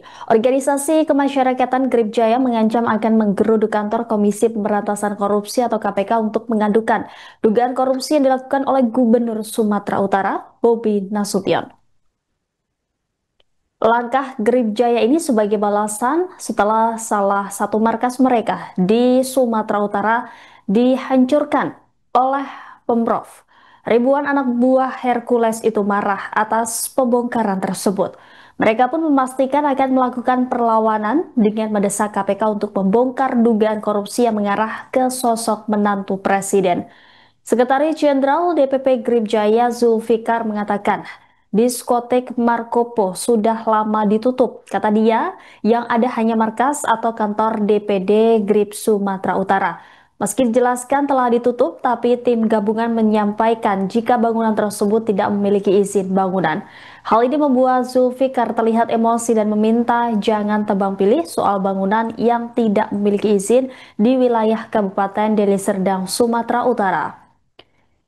Organisasi Kemasyarakatan Grip Jaya mengancam akan menggeruduk kantor Komisi Pemberantasan Korupsi atau KPK untuk mengadukan dugaan korupsi yang dilakukan oleh Gubernur Sumatera Utara, Bobi Nasution. Langkah Grip Jaya ini sebagai balasan setelah salah satu markas mereka di Sumatera Utara dihancurkan oleh Pemprov. Ribuan anak buah Hercules itu marah atas pembongkaran tersebut. Mereka pun memastikan akan melakukan perlawanan dengan mendesak KPK untuk membongkar dugaan korupsi yang mengarah ke sosok menantu presiden. Sekretaris Jenderal DPP Grip Jaya Zulfikar mengatakan, diskotek Markopo sudah lama ditutup. Kata dia, yang ada hanya markas atau kantor DPD Grip Sumatera Utara. Meski dijelaskan telah ditutup, tapi tim gabungan menyampaikan jika bangunan tersebut tidak memiliki izin bangunan. Hal ini membuat Zulfikar terlihat emosi dan meminta jangan tebang pilih soal bangunan yang tidak memiliki izin di wilayah Kabupaten Deli Serdang, Sumatera Utara.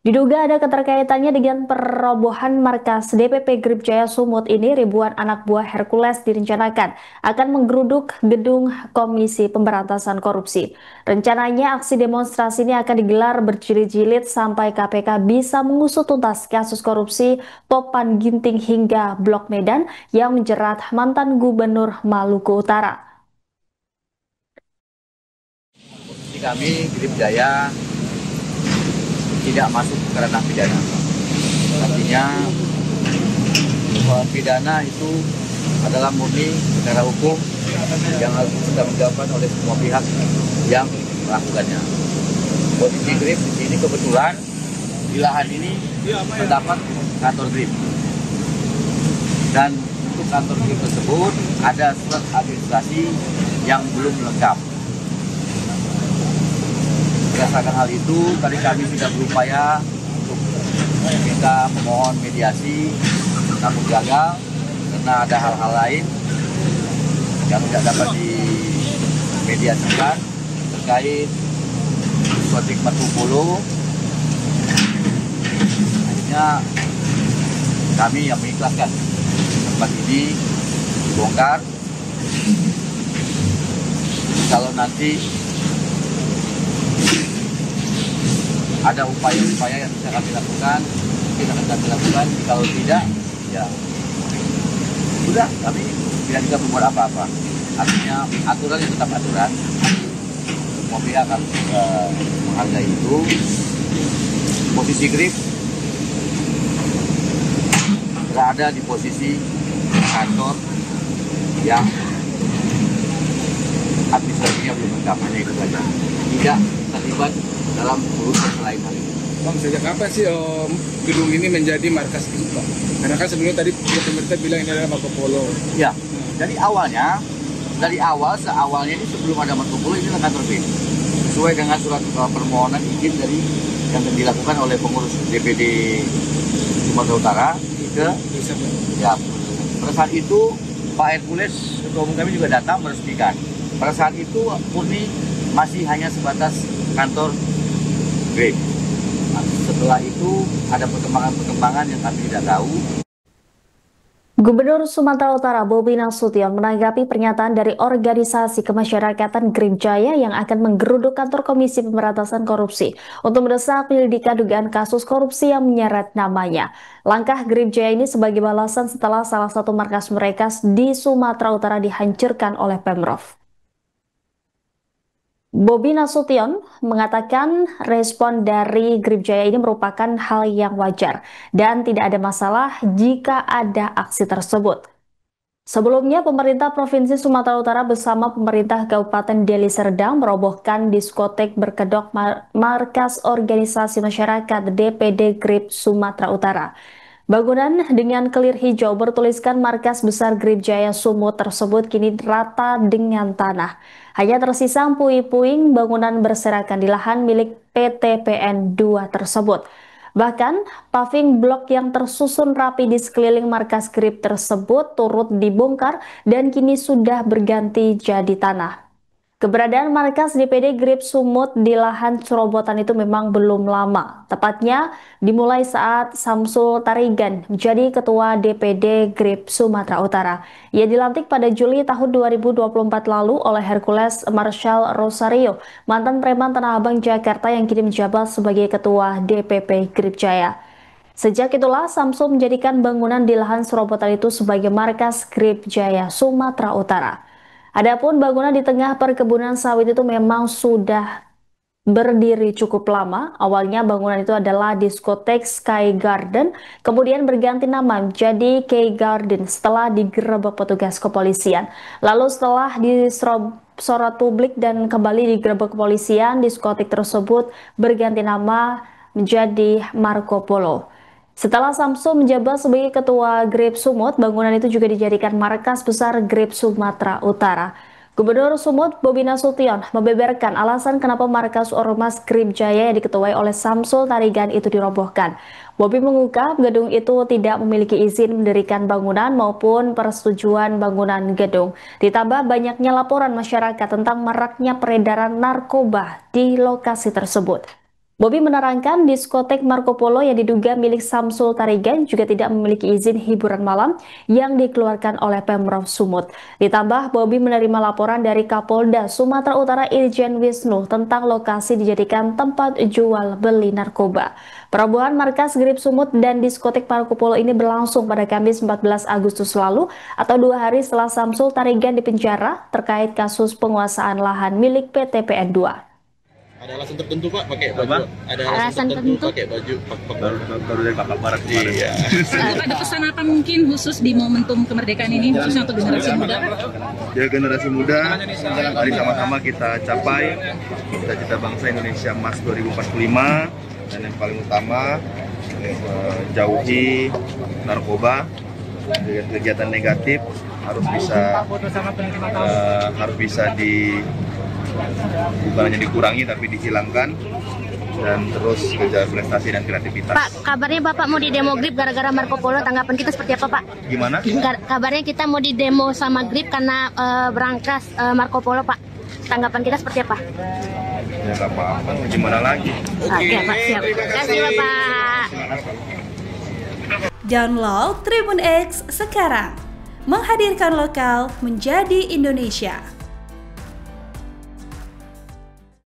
Diduga ada keterkaitannya dengan perobohan markas DPP Grip Jaya Sumut ini, ribuan anak buah Hercules direncanakan akan menggeruduk gedung Komisi Pemberantasan Korupsi. Rencananya aksi demonstrasi ini akan digelar berjilid-jilid sampai KPK bisa mengusut tuntas kasus korupsi Topan Ginting hingga Blok Medan yang menjerat mantan Gubernur Maluku Utara. Posisi kami Grip Jaya tidak masuk ke ranah pidana. Artinya bahwa pidana itu adalah murni negara hukum yang harus ditanggungjawabkan oleh semua pihak yang melakukannya. Posisi Grip di sini kebetulan di lahan ini terdapat kantor Grip, dan untuk kantor Grip tersebut ada surat administrasi yang belum lengkap. Berdasarkan hal itu, tadi kami sudah berupaya untuk meminta pemohon mediasi, namun gagal karena ada hal-hal lain yang tidak dapat dimediasikan terkait diskotik Markopo. Akhirnya kami yang mengikhlaskan tempat ini dibongkar. Kalau nanti ada upaya-upaya yang bisa kami lakukan, mungkin akan kami lakukan. Kalau tidak, ya sudah, kami tidak bisa membuat apa-apa. Artinya aturan yang tetap aturan, semua pihak harus menghargai itu. Posisi Grip berada di posisi kantor yang administrasinya belum lengkap, hanya itu saja. Tidak terlibat dalam urusan selain hal itu. Bang, sejak kapan sih gedung ini menjadi markas Grip, Bang? Karena kan sebelumnya tadi pemerintah bilang ini adalah Markopo. Ya, dari awalnya ini sebelum ada Markopo ini adalah kantor Grip. Sesuai dengan surat permohonan izin dari yang dilakukan oleh pengurus DPD Sumatera Utara ke ya. Pada saat itu Pak Hercules, ketua umum kami juga datang meresmikan. Pada saat itu murni masih hanya sebatas kantor Grip. Nah, setelah itu ada perkembangan yang kami tidak tahu. Gubernur Sumatera Utara Bobi Nasution menanggapi pernyataan dari Organisasi Kemasyarakatan Grip Jaya yang akan menggeruduk kantor Komisi Pemberantasan Korupsi untuk mendesak penyelidikan dugaan kasus korupsi yang menyeret namanya. Langkah Grip Jaya ini sebagai balasan setelah salah satu markas mereka di Sumatera Utara dihancurkan oleh Pemprov. Bobi Nasution mengatakan respon dari Grip Jaya ini merupakan hal yang wajar dan tidak ada masalah jika ada aksi tersebut. Sebelumnya, pemerintah Provinsi Sumatera Utara bersama pemerintah Kabupaten Deli Serdang merobohkan diskotek berkedok markas organisasi masyarakat DPD Grip Sumatera Utara. Bangunan dengan kelir hijau bertuliskan markas besar Grip Jaya Sumut tersebut kini rata dengan tanah. Hanya tersisa puing-puing bangunan berserakan di lahan milik PT PN 2 tersebut. Bahkan, paving blok yang tersusun rapi di sekeliling markas Grip tersebut turut dibongkar dan kini sudah berganti jadi tanah. Keberadaan markas DPD Grip Sumut di lahan Cerobotan itu memang belum lama. Tepatnya dimulai saat Samsul Tarigan menjadi Ketua DPD Grip Sumatera Utara. Ia dilantik pada Juli tahun 2024 lalu oleh Hercules Marshall Rosario, mantan preman Tanah Abang Jakarta yang kini menjabat sebagai Ketua DPP Grip Jaya. Sejak itulah Samsul menjadikan bangunan di lahan Cerobotan itu sebagai markas Grip Jaya Sumatera Utara. Adapun bangunan di tengah perkebunan sawit itu memang sudah berdiri cukup lama. Awalnya bangunan itu adalah diskotek Sky Garden, kemudian berganti nama menjadi K Garden setelah digerebek petugas kepolisian. Lalu setelah disorot publik dan kembali digerebek kepolisian, diskotek tersebut berganti nama menjadi Marco Polo. Setelah Samsul menjabat sebagai Ketua Grip Sumut, bangunan itu juga dijadikan markas besar Grip Sumatera Utara. Gubernur Sumut Bobi Nasution membeberkan alasan kenapa markas Ormas Grip Jaya yang diketuai oleh Samsul Tarigan itu dirobohkan. Bobi mengungkap gedung itu tidak memiliki izin mendirikan bangunan maupun persetujuan bangunan gedung. Ditambah banyaknya laporan masyarakat tentang maraknya peredaran narkoba di lokasi tersebut. Bobi menerangkan diskotek Marco Polo yang diduga milik Samsul Tarigan juga tidak memiliki izin hiburan malam yang dikeluarkan oleh Pemprov Sumut. Ditambah Bobi menerima laporan dari Kapolda Sumatera Utara Irjen Wisnu tentang lokasi dijadikan tempat jual beli narkoba. Perobohan markas Grip Sumut dan diskotek Marco Polo ini berlangsung pada Kamis 14 Agustus lalu atau 2 hari setelah Samsul Tarigan dipenjara terkait kasus penguasaan lahan milik PT PN2. Ada alasan tertentu Pak pakai baju? Ada alasan tertentu pakai baju baru dari Kakak Barat kemarin. Iya. Ada pesan apa mungkin khusus di momentum kemerdekaan ini khususnya untuk generasi muda? Ya generasi muda, mari sama-sama kita capai cita-cita bangsa Indonesia Emas 2045 dan yang paling utama jauhi narkoba dengan kegiatan negatif harus bisa bukan hanya dikurangi tapi dihilangkan dan terus kejar prestasi dan kreativitas. Pak, kabarnya Bapak mau di demo Grip gara-gara Marco Polo, tanggapan kita seperti apa Pak? Gimana? Kabarnya kita mau di demo sama Grip karena berangkas Marco Polo Pak. Tanggapan kita seperti apa? Ya nggak apa-apa, gimana lagi? Oke Pak, siap. Terima kasih Bapak. Download Tribun X sekarang, menghadirkan lokal menjadi Indonesia.